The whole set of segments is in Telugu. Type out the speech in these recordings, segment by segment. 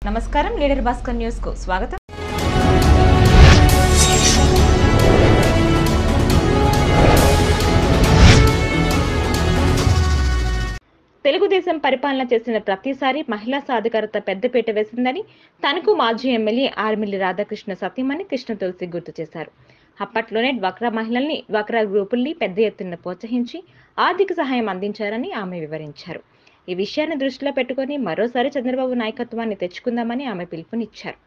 నమస్కారం, లీడర్ భాస్కర్ న్యూస్ కు స్వాగతం. తెలుగుదేశం పరిపాలన చేసిన ప్రతిసారి మహిళా సాధికారత పెద్దపీట వేసిందని తణుకు మాజీ ఎమ్మెల్యే ఆర్మిల్లి రాధాకృష్ణ సతీమణి కృష్ణ తులసి గుర్తు చేశారు. అప్పట్లోనే డ్వాక్రా మహిళల్ని డ్వాక్రా గ్రూపుల్ని పెద్ద ఎత్తున ప్రోత్సహించి ఆర్థిక సహాయం అందించారని ఆమె వివరించారు. ఈ విషయాన్ని దృష్టిలో పెట్టుకుని మరోసారి చంద్రబాబు నాయకత్వాన్ని తెచ్చుకుందామని ఆమె పిలుపునిచ్చారు.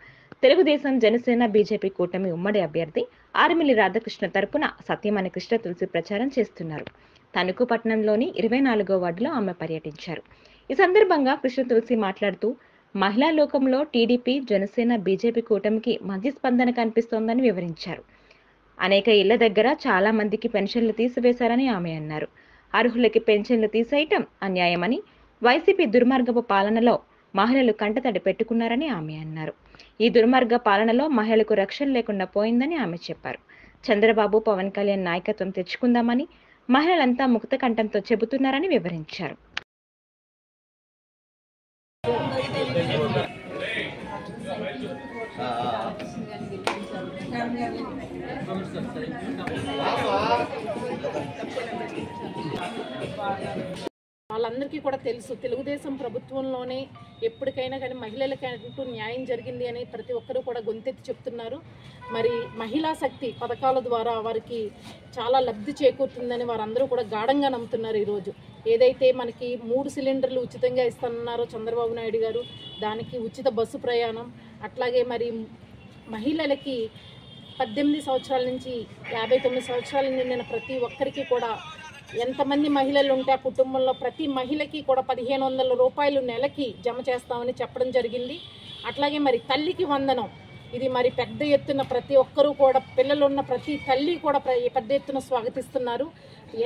తెలుగుదేశం, జనసేన, బీజేపీ కూటమి ఉమ్మడి అభ్యర్థి ఆర్మిల్లి రాధాకృష్ణ తరపున సతీమణి కృష్ణ తులసి ప్రచారం చేస్తున్నారు. తణుకు పట్టణంలోని 24వ వార్డులో ఆమె పర్యటించారు. ఈ సందర్భంగా కృష్ణ తులసి మాట్లాడుతూ మహిళా లోకంలో టీడీపీ, జనసేన, బీజేపీ కూటమికి మంచి స్పందన కనిపిస్తోందని వివరించారు. అనేక ఇళ్ల దగ్గర చాలా మందికి పెన్షన్లు తీసివేశారని ఆమె అన్నారు. అర్హులకి పెన్షన్లు తీసేయటం అన్యాయమని, వైసీపీ దుర్మార్గపు పాలనలో మహిళలు కంటతడి పెట్టుకున్నారని ఆమె అన్నారు. ఈ దుర్మార్గ పాలనలో మహిళలకు రక్షణ లేకుండా పోయిందని ఆమె చెప్పారు. చంద్రబాబు, పవన్ కళ్యాణ్ నాయకత్వం తెచ్చుకుందామని మహిళలంతా ముక్త కంఠంతో చెబుతున్నారని వివరించారు. వాళ్ళందరికీ కూడా తెలుసు, తెలుగుదేశం ప్రభుత్వంలోనే ఎప్పటికైనా కానీ మహిళలకి అంటూ న్యాయం జరిగింది అని ప్రతి ఒక్కరూ కూడా గొంతెత్తి చెప్తున్నారు. మరి మహిళా శక్తి పథకాల ద్వారా వారికి చాలా లబ్ధి చేకూరుతుందని వారందరూ కూడా గాఢంగా నమ్ముతున్నారు. ఈరోజు ఏదైతే మనకి 3 సిలిండర్లు ఉచితంగా ఇస్తున్నారో చంద్రబాబు నాయుడు గారు, దానికి ఉచిత బస్సు ప్రయాణం, అట్లాగే మరి మహిళలకి 18 సంవత్సరాల నుంచి 59 సంవత్సరాల నిండిన ప్రతి ఒక్కరికి కూడా ఎంతమంది మహిళలు ఉంటే ఆ కుటుంబంలో ప్రతి మహిళకి కూడా 1500 రూపాయలు నెలకి జమ చేస్తామని చెప్పడం జరిగింది. అట్లాగే మరి తల్లికి వందనం, ఇది మరి పెద్ద ఎత్తున ప్రతి ఒక్కరూ కూడా, పిల్లలున్న ప్రతి తల్లి కూడా పెద్ద ఎత్తున స్వాగతిస్తున్నారు.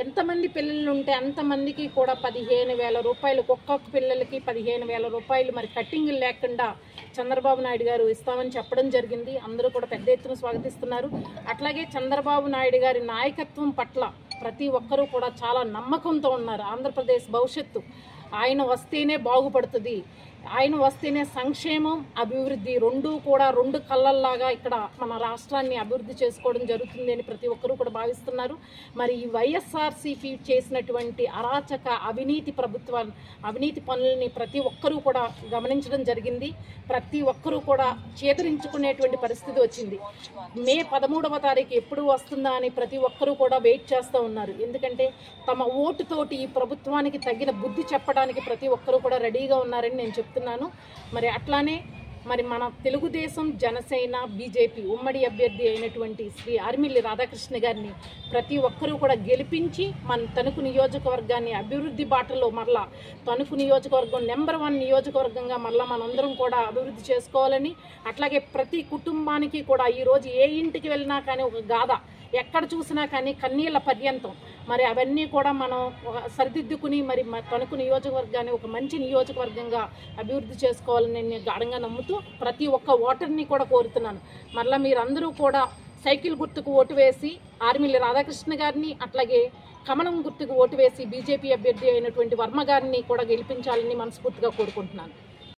ఎంతమంది పిల్లలు ఉంటే అంతమందికి కూడా 15,000 రూపాయలు, ఒక్కొక్క పిల్లలకి 15,000 రూపాయలు మరి కట్టింగులు లేకుండా చంద్రబాబు నాయుడు గారు ఇస్తామని చెప్పడం జరిగింది. అందరూ కూడా పెద్ద ఎత్తున స్వాగతిస్తున్నారు. అట్లాగే చంద్రబాబు నాయుడు గారి నాయకత్వం పట్ల ప్రతి ఒక్కరూ కూడా చాలా నమ్మకంతో ఉన్నారు. ఆంధ్రప్రదేశ్ భవిష్యత్తు ఆయన వస్తేనే బాగుపడుతుంది, ఆయన వస్తేనే సంక్షేమం, అభివృద్ధి రెండూ కూడా 2 కళ్ళల్లాగా ఇక్కడ మన రాష్ట్రాన్ని అభివృద్ధి చేసుకోవడం జరుగుతుంది అని ప్రతి ఒక్కరూ కూడా భావిస్తున్నారు. మరి ఈ వైఎస్ఆర్సీపీ చేసినటువంటి అరాచక అవినీతి పనులని ప్రతి ఒక్కరూ కూడా గమనించడం జరిగింది. ప్రతి ఒక్కరూ కూడా చేదరించుకునేటువంటి పరిస్థితి వచ్చింది. మే 13వ తారీఖు ఎప్పుడు వస్తుందా అని ప్రతి ఒక్కరూ కూడా వెయిట్ చేస్తూ ఉన్నారు. ఎందుకంటే తమ ఓటుతోటి ఈ ప్రభుత్వానికి తగిన బుద్ధి చెప్పడానికి ప్రతి ఒక్కరూ కూడా రెడీగా ఉన్నారని నేను చెప్తున్నాను. మరి అట్లానే మరి మన తెలుగుదేశం, జనసేన, బీజేపీ ఉమ్మడి అభ్యర్థి అయినటువంటి శ్రీ ఆర్మిల్లి రాధాకృష్ణ గారిని ప్రతి ఒక్కరూ కూడా గెలిపించి మన తణుకు నియోజకవర్గాన్ని అభివృద్ధి బాటలో మరలా తణుకు నియోజకవర్గం నెంబర్ 1 నియోజకవర్గంగా మరలా మనందరం కూడా అభివృద్ధి చేసుకోవాలని, అట్లాగే ప్రతి కుటుంబానికి కూడా ఈరోజు ఏ ఇంటికి వెళ్ళినా కానీ ఒక గాథ, ఎక్కడ చూసినా కానీ కన్నీళ్ళ పర్యంతం, మరి అవన్నీ కూడా మనం సరిదిద్దుకుని మరి తణుకు నియోజకవర్గాన్ని ఒక మంచి నియోజకవర్గంగా అభివృద్ధి చేసుకోవాలని నేను గాఢంగా నమ్ముతూ ప్రతి ఒక్క ఓటర్ని కూడా కోరుతున్నాను. మరలా మీరందరూ కూడా సైకిల్ గుర్తుకు ఓటు వేసి ఆర్మిల్లి రాధాకృష్ణ గారిని, అట్లాగే కమలం గుర్తుకు ఓటు వేసి బీజేపీ అభ్యర్థి అయినటువంటి వర్మ గారిని కూడా గెలిపించాలని మనస్ఫూర్తిగా కోరుకుంటున్నాను.